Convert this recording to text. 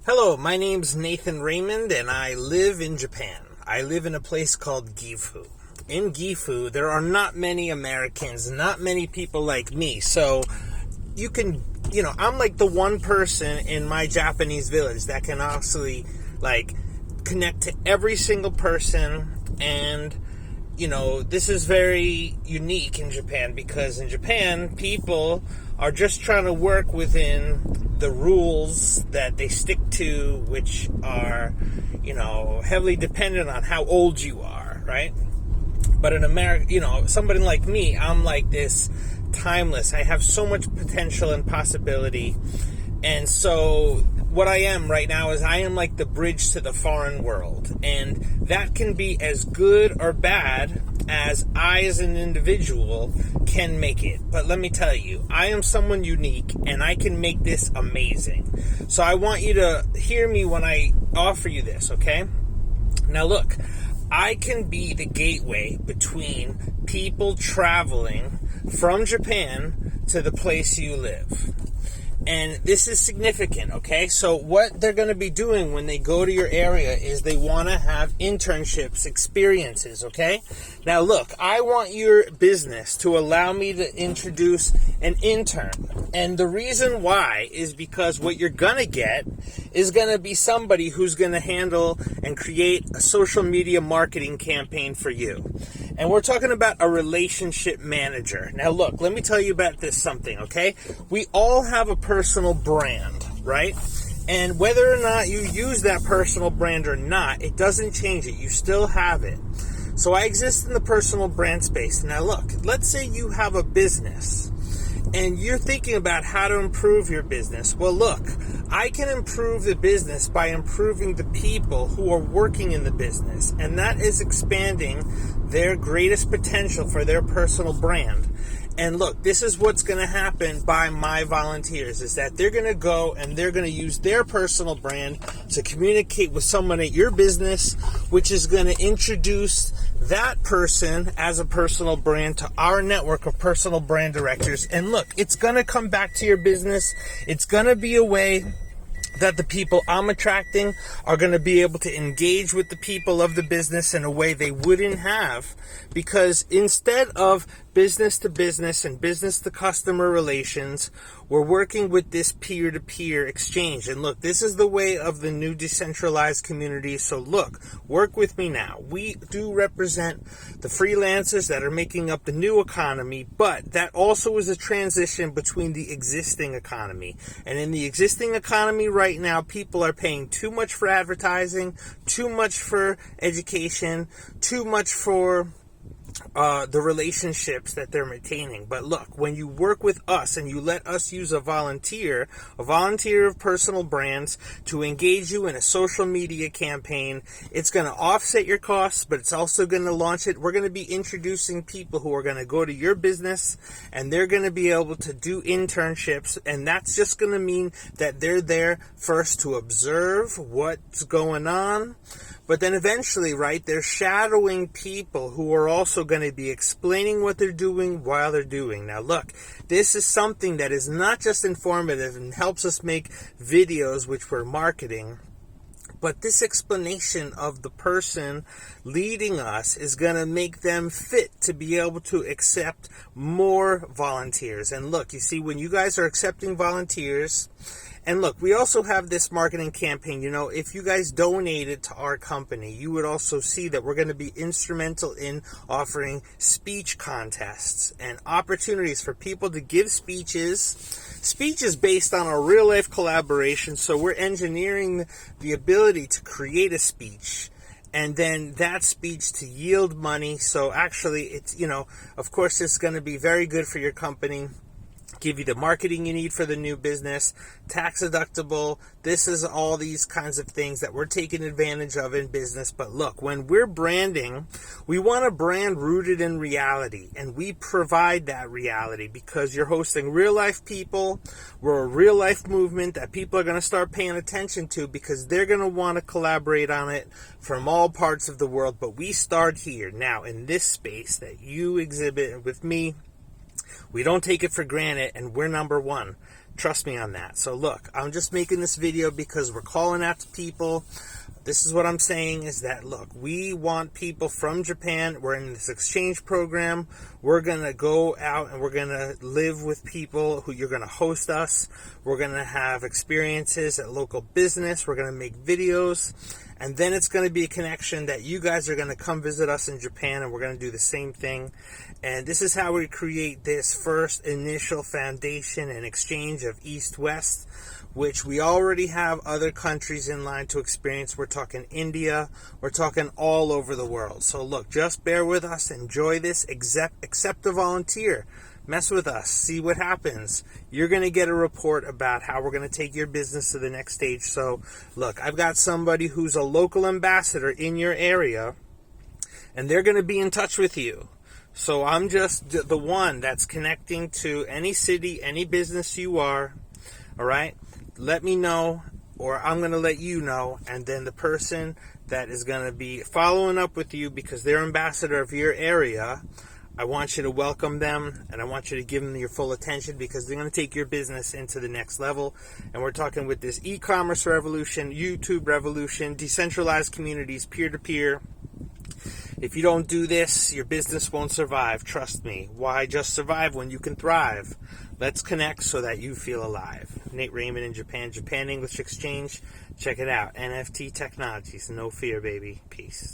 Hello, my name's Nathan Raymond, and I live in Japan. I live in a place called Gifu. In Gifu, there are not many Americans, not many people like me, so I'm like the one person in my Japanese village that can actually, connect to every single person, and this is very unique in Japan because in Japan, people are just trying to work within the rules that they stick to, which are, heavily dependent on how old you are, right? But in America, somebody like me, I'm like this timeless. I have so much potential and possibility. And so what I am right now is I am like the bridge to the foreign world. And that can be as good or bad as I as an individual can make it. But let me tell you, I am someone unique and I can make this amazing. So I want you to hear me when I offer you this, okay? Now look, I can be the gateway between people traveling from Japan to the place you live. And this is significant, okay? So what they're going to be doing when they go to your area is they want to have internships, experiences, okay? Now look, I want your business to allow me to introduce an intern. And the reason why is because what you're going to get is going to be somebody who's going to handle and create a social media marketing campaign for you. And we're talking about a relationship manager. Now look, let me tell you about this something, okay? We all have a personal brand, right? And whether or not you use that personal brand or not, it doesn't change it. You still have it. So I exist in the personal brand space. Now look, let's say you have a business and you're thinking about how to improve your business. Well, look, I can improve the business by improving the people who are working in the business, and that is expanding their greatest potential for their personal brand. And look, this is what's going to happen by my volunteers, is that they're going to go and they're going to use their personal brand to communicate with someone at your business, which is going to introduce that person as a personal brand to our network of personal brand directors. And look, it's going to come back to your business. It's going to be a way that the people I'm attracting are going to be able to engage with the people of the business in a way they wouldn't have, because instead of business to business and business to customer relations, we're working with this peer-to-peer exchange. And look, this is the way of the new decentralized community. So look, work with me now. We do represent the freelancers that are making up the new economy, but that also is a transition between the existing economy. And in the existing economy right now, people are paying too much for advertising, too much for education, too much for the relationships that they're maintaining. But look, when you work with us and you let us use a volunteer of personal brands to engage you in a social media campaign, it's going to offset your costs, but it's also going to launch it. We're going to be introducing people who are going to go to your business and they're going to be able to do internships, and that's just going to mean that they're there first to observe what's going on. But then eventually, right, they're shadowing people who are also going to be explaining what they're doing while they're doing. Now, look, this is something that is not just informative and helps us make videos, which we're marketing, but this explanation of the person leading us is going to make them fit to be able to accept more volunteers. And look, you see, when you guys are accepting volunteers, and look, we also have this marketing campaign. If you guys donated to our company, you would also see that we're going to be instrumental in offering speech contests and opportunities for people to give speeches based on a real life collaboration. So we're engineering the ability to create a speech and then that speech to yield money. So actually, it's, of course, it's going to be very good for your company. Give you the marketing you need for the new business, tax deductible. This is all these kinds of things that we're taking advantage of in business. But look, when we're branding, we want a brand rooted in reality, and we provide that reality because you're hosting real life people. We're a real life movement that people are going to start paying attention to because they're going to want to collaborate on it from all parts of the world. But we start here now in this space that you exhibit with me. We don't take it for granted, and we're number one. Trust me on that. So look, I'm just making this video because we're calling out to people. This is what I'm saying is that, look, we want people from Japan. We're in this exchange program. We're going to go out and we're going to live with people who you're going to host us. We're going to have experiences at local business. We're going to make videos. And then it's going to be a connection that you guys are going to come visit us in Japan, and we're going to do the same thing. And this is how we create this first initial foundation and exchange of East-West, which we already have other countries in line to experience. We're talking India. We're talking all over the world. So look, just bear with us. Enjoy this. Accept a volunteer. Mess with us. See what happens. You're going to get a report about how we're going to take your business to the next stage. So look, I've got somebody who's a local ambassador in your area, and they're going to be in touch with you. So I'm just the one that's connecting to any city, any business you are. All right? Let me know, or I'm going to let you know, and then the person that is going to be following up with you because they're ambassador of your area, I want you to welcome them, and I want you to give them your full attention because they're going to take your business into the next level. And we're talking with this e-commerce revolution, YouTube revolution, decentralized communities, peer-to-peer. If you don't do this, your business won't survive. Trust me. Why just survive when you can thrive? Let's connect so that you feel alive. Nate Raymond in Japan, Japan English Exchange. Check it out. NFT Technologies. No fear, baby. Peace.